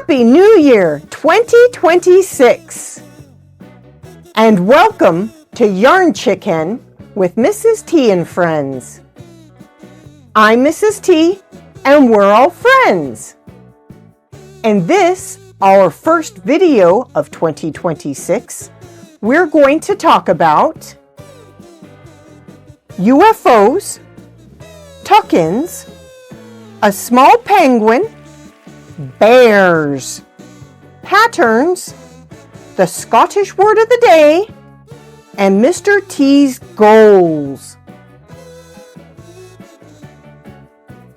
Happy New Year 2026 and welcome to Yarn ChickHen with Mrs. T and friends. I'm Mrs. T and we're all friends. In this, our first video of 2026, we're going to talk about UFOs, Tuckins, a small penguin, bears, patterns, the Scottish word of the day, and Mr. T's goals.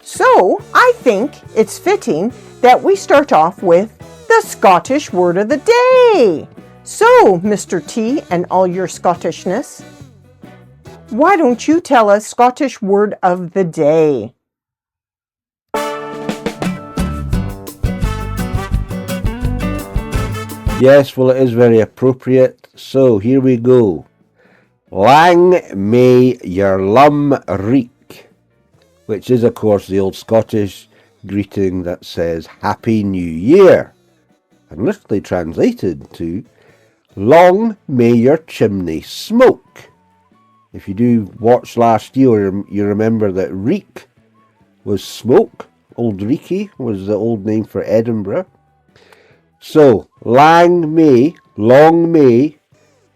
So, I think it's fitting that we start off with the Scottish word of the day. So, Mr. T and all your Scottishness, why don't you tell us Scottish word of the day? Yes, well, it is very appropriate. So here we go. Lang may your lum reek, which is, of course, the old Scottish greeting that says Happy New Year, and literally translated to Long may your chimney smoke. If you do watch last year, you remember that Reek was smoke. Old Reeky was the old name for Edinburgh. So, long may,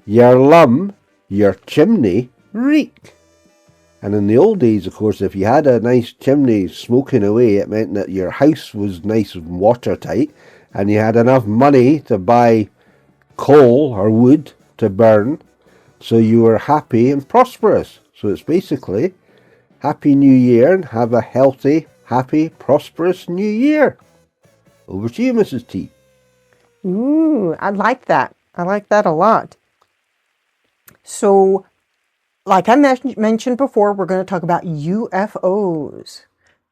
your lum, your chimney, reek. And in the old days, of course, if you had a nice chimney smoking away, it meant that your house was nice and watertight, and you had enough money to buy coal or wood to burn, so you were happy and prosperous. So it's basically, Happy New Year, and have a healthy, happy, prosperous New Year. Over to you, Mrs. T. Ooh, I like that. I like that a lot. So, like I mentioned before, we're going to talk about UFOs.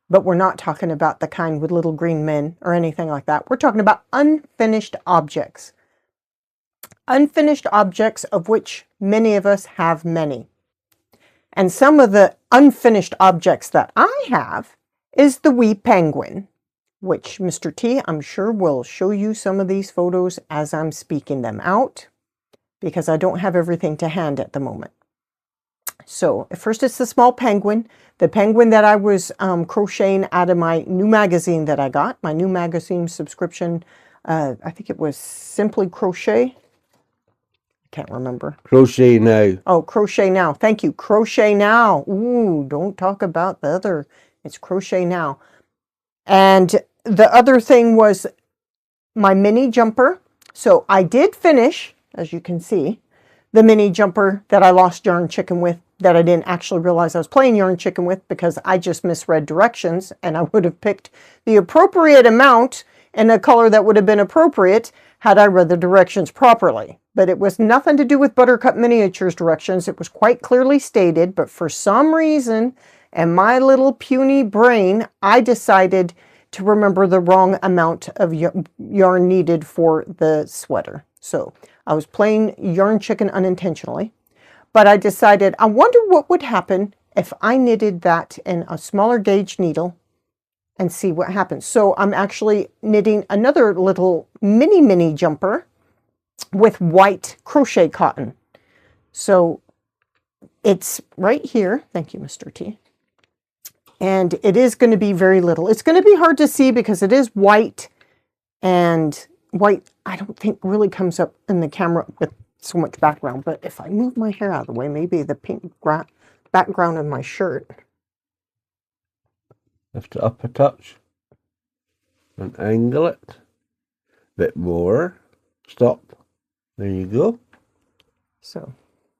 But we're not talking about the kind with little green men or anything like that. We're talking about unfinished objects. Unfinished objects of which many of us have many. And some of the unfinished objects that I have is the wee penguin, which Mr. T, I'm sure, will show you some of these photos as I'm speaking them out, because I don't have everything to hand at the moment. So, first it's the small penguin, the penguin that I was crocheting out of my new magazine that I got, my new magazine subscription. I think it was Simply Crochet. I can't remember. Crochet Now. Oh, Crochet Now. Thank you. Crochet Now. Ooh, don't talk about the other. It's Crochet Now. And the other thing was my mini jumper. So I did finish, as you can see, the mini jumper that I lost Yarn ChickHen with, that I didn't actually realize I was playing Yarn ChickHen with because I just misread directions, and I would have picked the appropriate amount and a color that would have been appropriate had I read the directions properly. But it was nothing to do with Buttercup Miniatures directions. It was quite clearly stated, but for some reason, and my little puny brain, I decided to remember the wrong amount of yarn needed for the sweater. So I was playing Yarn ChickHen unintentionally, but I decided, I wonder what would happen if I knitted that in a smaller gauge needle and see what happens. So I'm actually knitting another little mini jumper with white crochet cotton. So it's right here. Thank you, Mr. T. And it is going to be very little. It's going to be hard to see because it is white, and white I don't think really comes up in the camera with so much background. But if I move my hair out of the way, maybe the pink background of my shirt. Lift it up a touch and angle it. Bit more. Stop. There you go. So,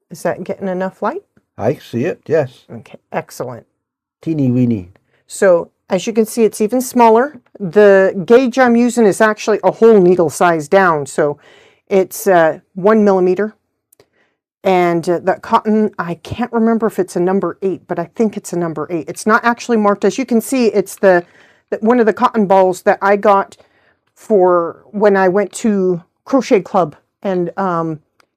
is that getting enough light? I see it, yes. Okay, excellent. Teeny weeny. So, as you can see, it's even smaller. The gauge I'm using is actually a whole needle size down. So, it's 1 millimeter. And that cotton, I can't remember if it's a number 8, but I think it's a number 8. It's not actually marked. As you can see, it's the one of the cotton balls that I got for when I went to Crochet Club. And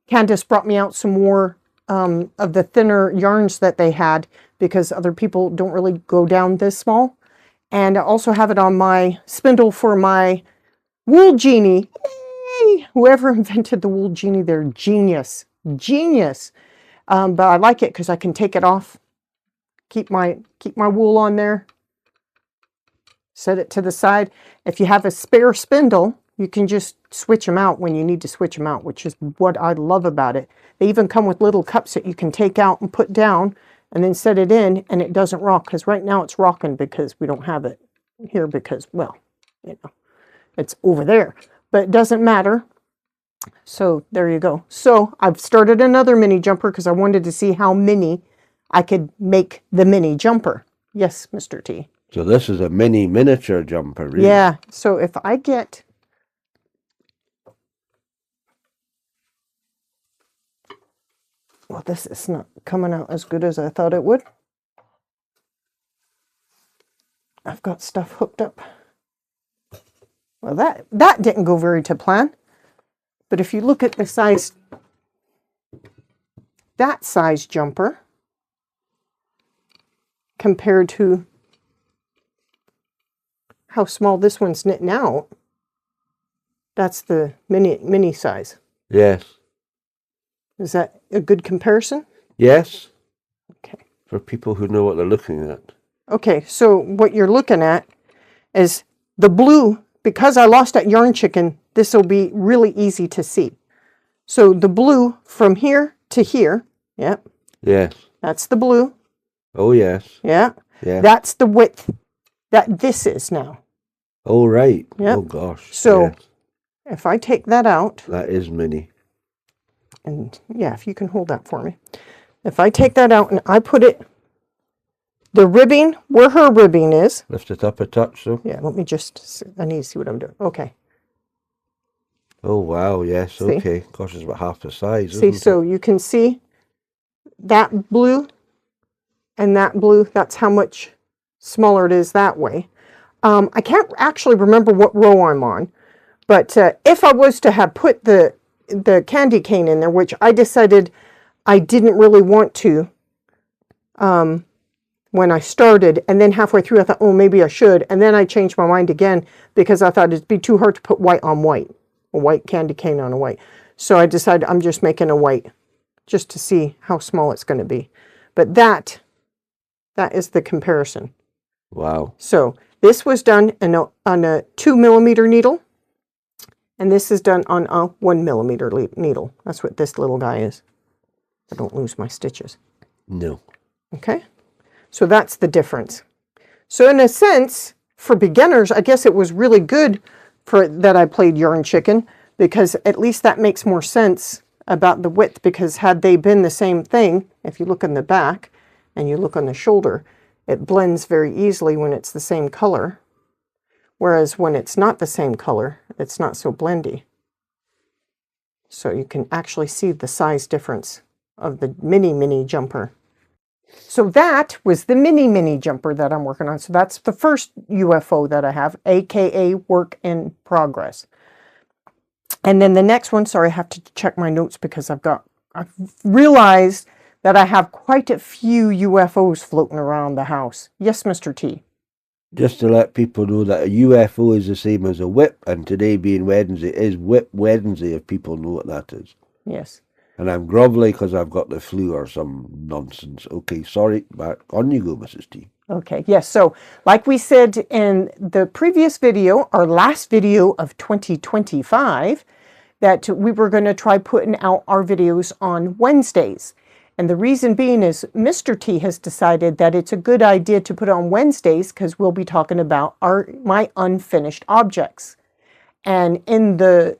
Candace brought me out some more of the thinner yarns that they had, because other people don't really go down this small. And I also have it on my spindle for my Wool Genie. Yay! Whoever invented the Wool Genie, they're genius. Genius. But I like it because I can take it off, keep my wool on there, set it to the side. If you have a spare spindle, you can just switch them out when you need to switch them out, which is what I love about it. They even come with little cups that you can take out and put down and then set it in, and it doesn't rock, because right now it's rocking because we don't have it here because, well, you know, it's over there. But it doesn't matter. So there you go. So I've started another mini jumper because I wanted to see how mini I could make the mini jumper. Yes, Mr. T. So this is a miniature jumper, really. Yeah. So if I get... Well, this is not coming out as good as I thought it would. I've got stuff hooked up. Well, that didn't go very to plan. But if you look at the size, that size jumper compared to how small this one's knitting out, that's the mini size. Yes. Is that a good comparison? Yes. Okay. For people who know what they're looking at. Okay, so what you're looking at is the blue. Because I lost that Yarn ChickHen, this will be really easy to see. So the blue from here to here, yep. Yes. That's the blue. Oh, yes. Yeah. Yeah. That's the width that this is now. Oh, right. Yep. Oh, gosh. So yes. if I take that out. That is mini. And yeah, if you can hold that for me. If I take that out and I put it, the ribbing, where her ribbing is. Lift it up a touch, so. Yeah, let me just, I need to see what I'm doing. Okay. Oh, wow, yes, See? okay. Gosh, it's about half the size, See, so you can see that blue and that blue, that's how much smaller it is that way. I can't actually remember what row I'm on, but if I was to have put the candy cane in there, which I decided I didn't really want to, when I started, and then halfway through I thought, oh, maybe I should, and then I changed my mind again because I thought it'd be too hard to put white on white, a white candy cane on a white. So I decided I'm just making a white just to see how small it's going to be. But that is the comparison. Wow. So this was done on a 2mm needle, and this is done on a 1mm needle. That's what this little guy is. I don't lose my stitches. No. Okay. So that's the difference. So in a sense, for beginners, I guess it was really good for that I played Yarn ChickHen, because at least that makes more sense about the width, because had they been the same thing, if you look in the back and you look on the shoulder, it blends very easily when it's the same color. Whereas when it's not the same color, it's not so blendy. So you can actually see the size difference of the mini jumper. So that was the mini jumper that I'm working on. So that's the first UFO that I have, aka work in progress. And then the next one, sorry, I have to check my notes because I've realized that I have quite a few UFOs floating around the house. Yes, Mr. T. Just to let people know that a UFO is the same as a WIP, and today being Wednesday is WIP Wednesday, if people know what that is. Yes. And I'm grovelly because I've got the flu or some nonsense. Okay, sorry, back on you go, Mrs. T. Okay, yes, so like we said in the previous video, our last video of 2025, that we were going to try putting out our videos on Wednesdays. And the reason being is Mr. T has decided that it's a good idea to put on Wednesdays because we'll be talking about my unfinished objects. And in the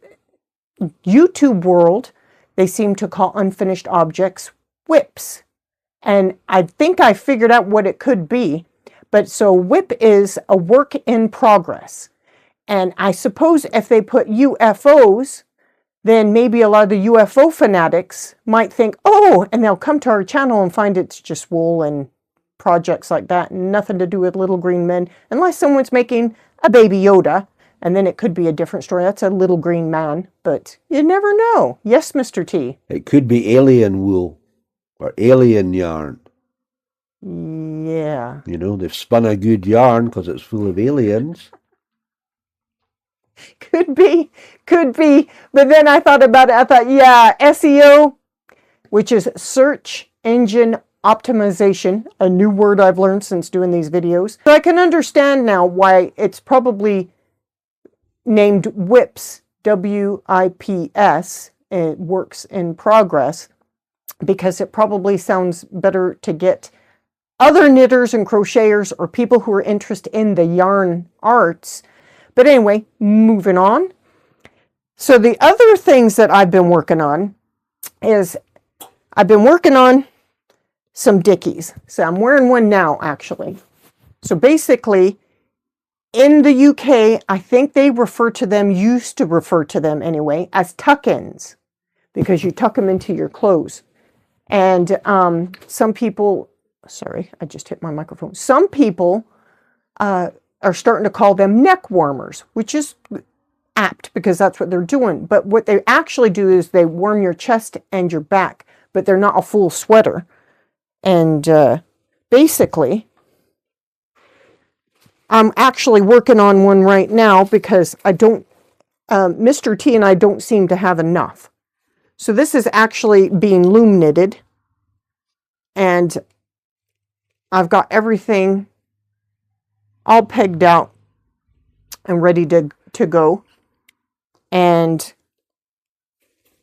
YouTube world, they seem to call unfinished objects WIPs. And I think I figured out what it could be. But so WIP is a work in progress. And I suppose if they put UFOs, then maybe a lot of the UFO fanatics might think, oh, and they'll come to our channel and find it's just wool and projects like that, nothing to do with little green men, unless someone's making a baby Yoda, and then it could be a different story. That's a little green man, but you never know. Yes, Mr. T. It could be alien wool or alien yarn. Yeah. You know, they've spun a good yarn because it's full of aliens. Could be. But then I thought about it. I thought, yeah, SEO, which is search engine optimization, a new word I've learned since doing these videos. So I can understand now why it's probably named WIPs, WIPS, works in progress, because it probably sounds better to get other knitters and crocheters or people who are interested in the yarn arts. But anyway, moving on. So the other things that I've been working on is I've been working on some dickies. So I'm wearing one now, actually. So basically, in the UK, I think they used to refer to them anyway, as tuck-ins, because you tuck them into your clothes. And some people, sorry, I just hit my microphone. Some people are starting to call them neck warmers, which is apt because that's what they're doing. But what they actually do is they warm your chest and your back, but they're not a full sweater. And basically, I'm actually working on one right now because I don't, Mr. T and I don't seem to have enough. So this is actually being loom knitted, and I've got everything all pegged out and ready to go. And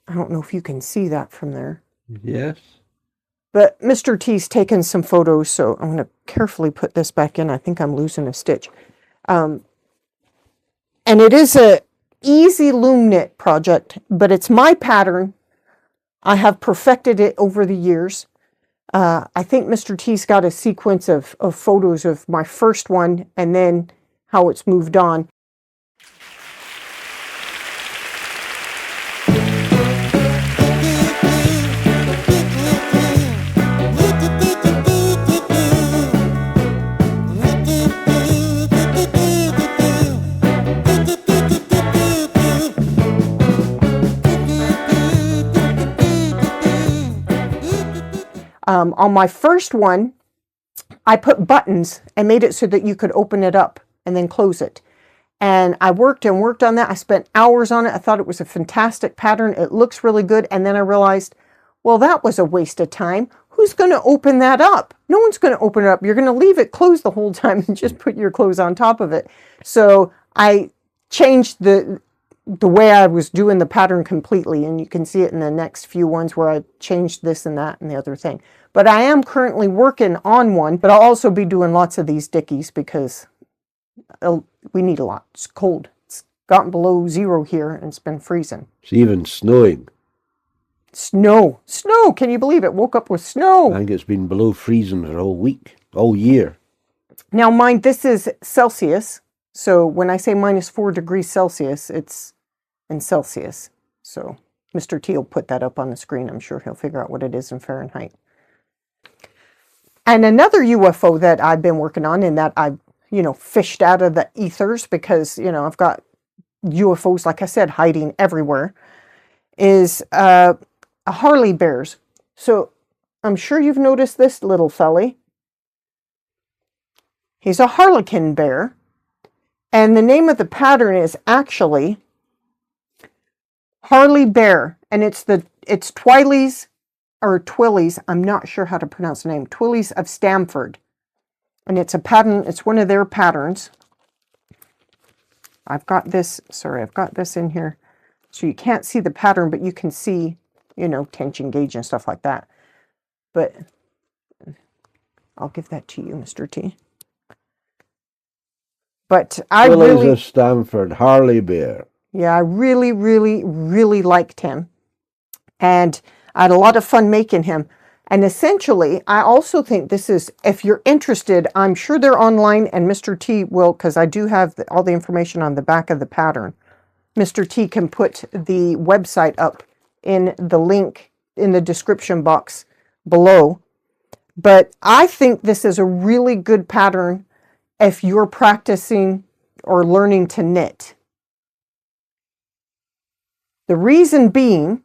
I don't know if you can see that from there. Yes. But Mr. T's taken some photos, so I'm going to carefully put this back in. I think I'm losing a stitch. And it is a easy loom knit project, but it's my pattern. I have perfected it over the years. I think Mr. T's got a sequence of photos of my first one and then how it's moved on. On my first one, I put buttons and made it so that you could open it up and then close it. And I worked on that. I spent hours on it. I thought it was a fantastic pattern. It looks really good. And then I realized, well, that was a waste of time. Who's going to open that up? No one's going to open it up. You're going to leave it closed the whole time and just put your clothes on top of it. So I changed the way I was doing the pattern completely, and you can see it in the next few ones where I changed this and that and the other thing. But I am currently working on one, but I'll also be doing lots of these dickies because we need a lot. It's cold. It's gotten below 0 here and it's been freezing. It's even snowing. Snow. Can you believe it? Woke up with snow. I think it's been below freezing for a whole week, all year. Now mind, this is Celsius. So when I say -4 degrees Celsius, it's in Celsius. So Mr. T will put that up on the screen. I'm sure he'll figure out what it is in Fahrenheit. And another UFO that I've been working on, and that I've, fished out of the ethers because, I've got UFOs, like I said, hiding everywhere, is a Harley Bears. So I'm sure you've noticed this little felly. He's a Harlequin bear. And the name of the pattern is actually Harley Bear. And it's Twilleys, or Twilleys, I'm not sure how to pronounce the name, Twilleys of Stamford. And it's a pattern, it's one of their patterns. I've got this in here. So you can't see the pattern, but you can see, tension gauge and stuff like that. But I'll give that to you, Mr. T. But I Twilleys of Stamford, Harley Bear. Yeah, I really, really, really liked him. And I had a lot of fun making him. And essentially, I also think this is, if you're interested, I'm sure they're online, and Mr. T will, because I do have all the information on the back of the pattern. Mr. T can put the website up in the link in the description box below. But I think this is a really good pattern if you're practicing or learning to knit. The reason being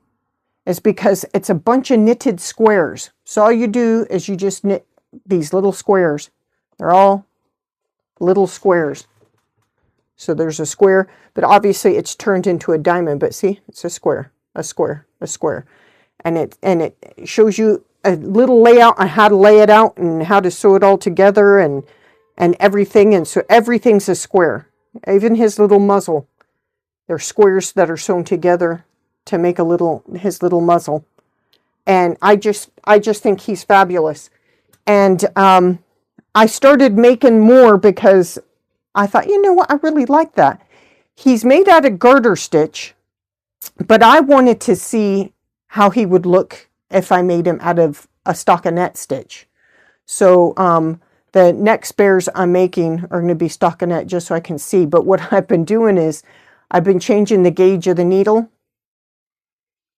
is because it's a bunch of knitted squares. So all you do is you just knit these little squares. They're all little squares. So there's a square, but obviously it's turned into a diamond. But see, it's a square, a square, a square. And it shows you a little layout on how to lay it out and how to sew it all together and everything. And so everything's a square. Even his little muzzle. They're squares that are sewn together to make his little muzzle. And I just think he's fabulous. And I started making more because I thought, you know what, I really like that. He's made out of garter stitch, but I wanted to see how he would look if I made him out of a stockinette stitch. So the next bears I'm making are going to be stockinette just so I can see. But what I've been doing is I've been changing the gauge of the needle.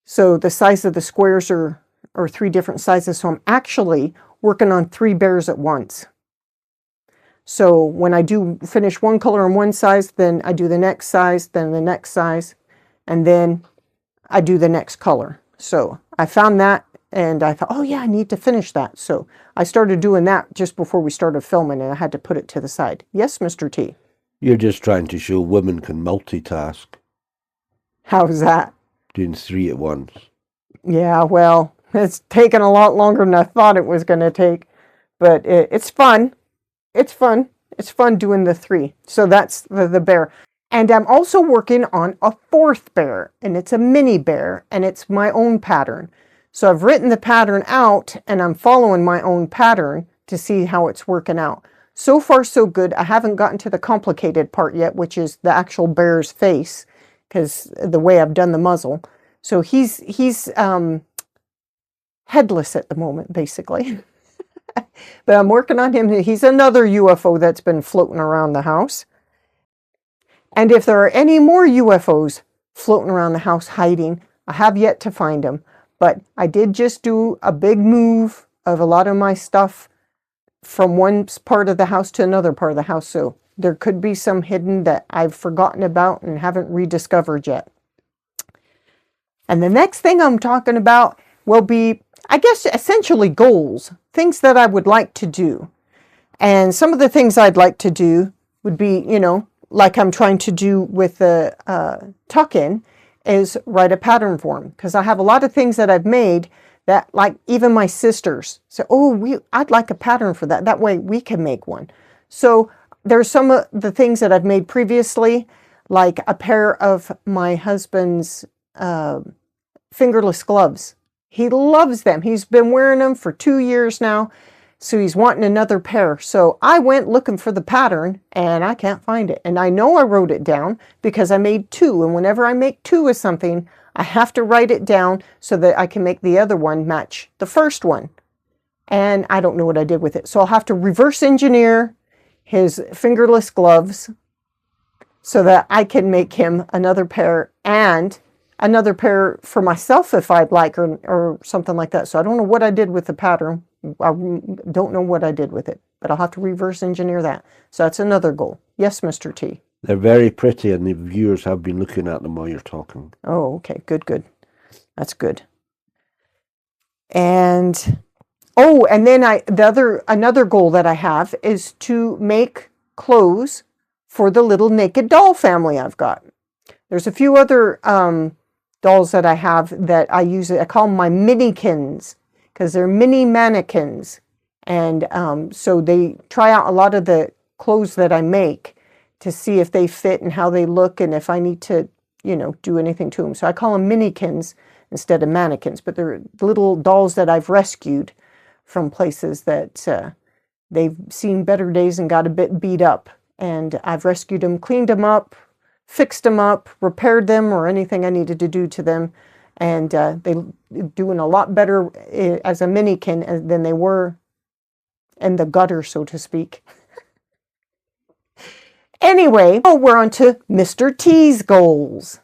So the size of the squares are 3 different sizes. So I'm actually working on 3 bears at once. So when I do finish one color on one size, then I do the next size, then the next size, and then I do the next color. So I found that and I thought, oh yeah, I need to finish that. So I started doing that just before we started filming and I had to put it to the side. Yes, Mr. T. You're just trying to show women can multitask. How's that? Doing 3 at once. Yeah, well, it's taken a lot longer than I thought it was going to take, but it's fun. It's fun. It's fun doing the 3. So that's the bear. And I'm also working on a 4th bear, and it's a mini bear, and it's my own pattern. So I've written the pattern out, and I'm following my own pattern to see how it's working out. So far, so good. I haven't gotten to the complicated part yet, which is the actual bear's face, because the way I've done the muzzle. So he's headless at the moment, basically. But I'm working on him. He's another UFO that's been floating around the house. And if there are any more UFOs floating around the house hiding, I have yet to find them. But I did just do a big move of a lot of my stuff from one part of the house to another part of the house. So there could be some hidden that I've forgotten about and haven't rediscovered yet. And the next thing I'm talking about will be, I guess, essentially goals, things that I would like to do. And some of the things I'd like to do would be, you know, like I'm trying to do with the Tuckin, is write a pattern form. Because I have a lot of things that I've made that, like, even my sisters say, oh, I'd like a pattern for that. That way we can make one. So there's some of the things that I've made previously, like a pair of my husband's fingerless gloves. He loves them. He's been wearing them for 2 years now. So he's wanting another pair. So I went looking for the pattern and I can't find it. And I know I wrote it down because I made 2. And whenever I make 2 of something, I have to write it down so that I can make the other one match the first one. And I don't know what I did with it. So I'll have to reverse engineer his fingerless gloves so that I can make him another pair and another pair for myself if I'd like, or something like that. So I don't know what I did with the pattern. I don't know what I did with it, but I'll have to reverse engineer that. So that's another goal. Yes, Mr. T. They're very pretty, and the viewers have been looking at them while you're talking. Oh, okay. Good, good. That's good. And, oh, and then another goal that I have is to make clothes for the little naked doll family I've got. There's a few other dolls that I have that I use. I call them my Minikins, because they're mini mannequins. And so they try out a lot of the clothes that I make to see if they fit and how they look and if I need to, you know, do anything to them. So I call them Minikins instead of mannequins. But they're little dolls that I've rescued from places that they've seen better days and got a bit beat up. And I've rescued them, cleaned them up, fixed them up, repaired them, or anything I needed to do to them. And they're doing a lot better as a Minikin than they were in the gutter, so to speak. Anyway, we're on to Mr. T's goals.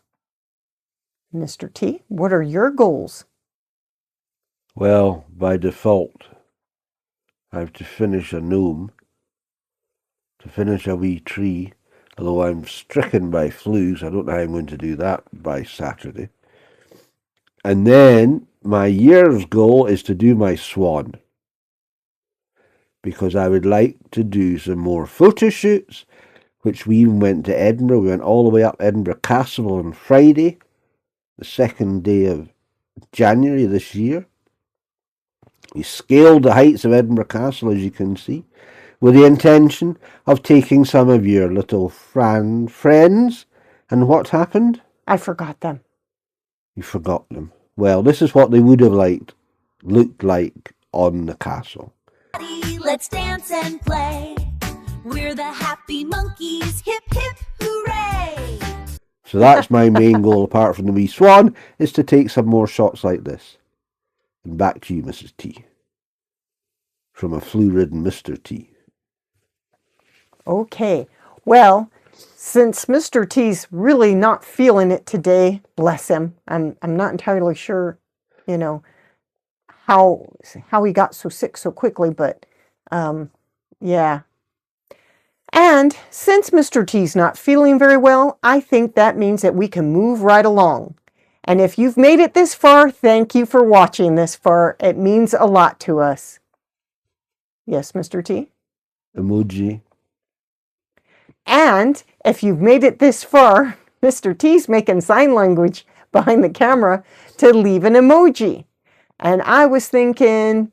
Mr. T, what are your goals? Well, by default, I have to finish a gnome, to finish a wee tree, although I'm stricken by flus. I don't know how I'm going to do that by Saturday. And then my year's goal is to do my swan, because I would like to do some more photo shoots which we even went to Edinburgh. We went all the way up Edinburgh Castle on Friday, the 2nd day of January this year. We scaled the heights of Edinburgh Castle, as you can see, with the intention of taking some of your little friends. And what happened? I forgot them. You forgot them. Well, this is what they would have looked like on the castle. Let's dance and play. We're the happy monkeys. Hip, hip, hooray! So that's my main goal, apart from the wee swan, is to take some more shots like this. And back to you, Mrs. T. From a flu-ridden Mr. T. Okay. Well, since Mr. T's really not feeling it today, bless him. I'm not entirely sure, you know, how he got so sick so quickly, but yeah. And since Mr. T's not feeling very well, I think that means that we can move right along. And if you've made it this far, thank you for watching this far. It means a lot to us. Yes, Mr. T? Emoji. And if you've made it this far, Mr. T's making sign language behind the camera to leave an emoji. And I was thinking,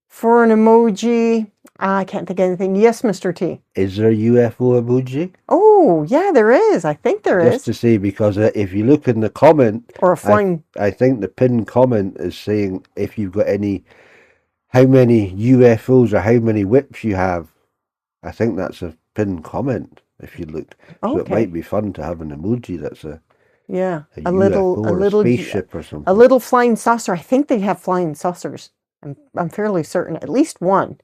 for an emoji, I can't think of anything. Yes, Mr. T. Is there a UFO emoji? Oh, yeah, there is. I think there is. Just to say, because if you look in the comment, Or a flying... I think the pinned comment is saying if you've got how many UFOs or how many WIPs you have. I think that's a pinned comment, if you look. So it might be fun to have an emoji that's a little spaceship or something. A little flying saucer. I think they have flying saucers. I'm fairly certain, at least one.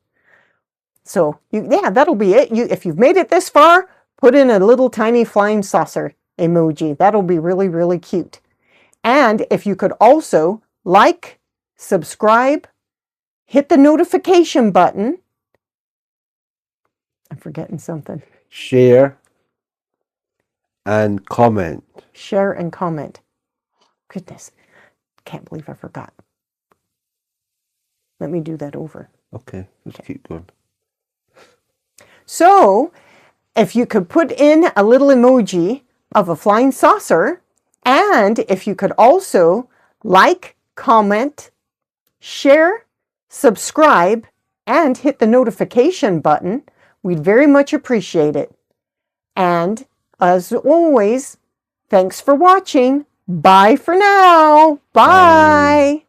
So yeah, that'll be it. If you've made it this far, put in a little tiny flying saucer emoji. That'll be really, really cute. And if you could also like, subscribe, hit the notification button. I'm forgetting something. Share and comment. Share and comment. Goodness, can't believe I forgot. Let me do that over. Okay, let's keep going. So, if you could put in a little emoji of a flying saucer, and if you could also like, comment, share, subscribe, and hit the notification button, we'd very much appreciate it. And as always, thanks for watching. Bye for now. Bye.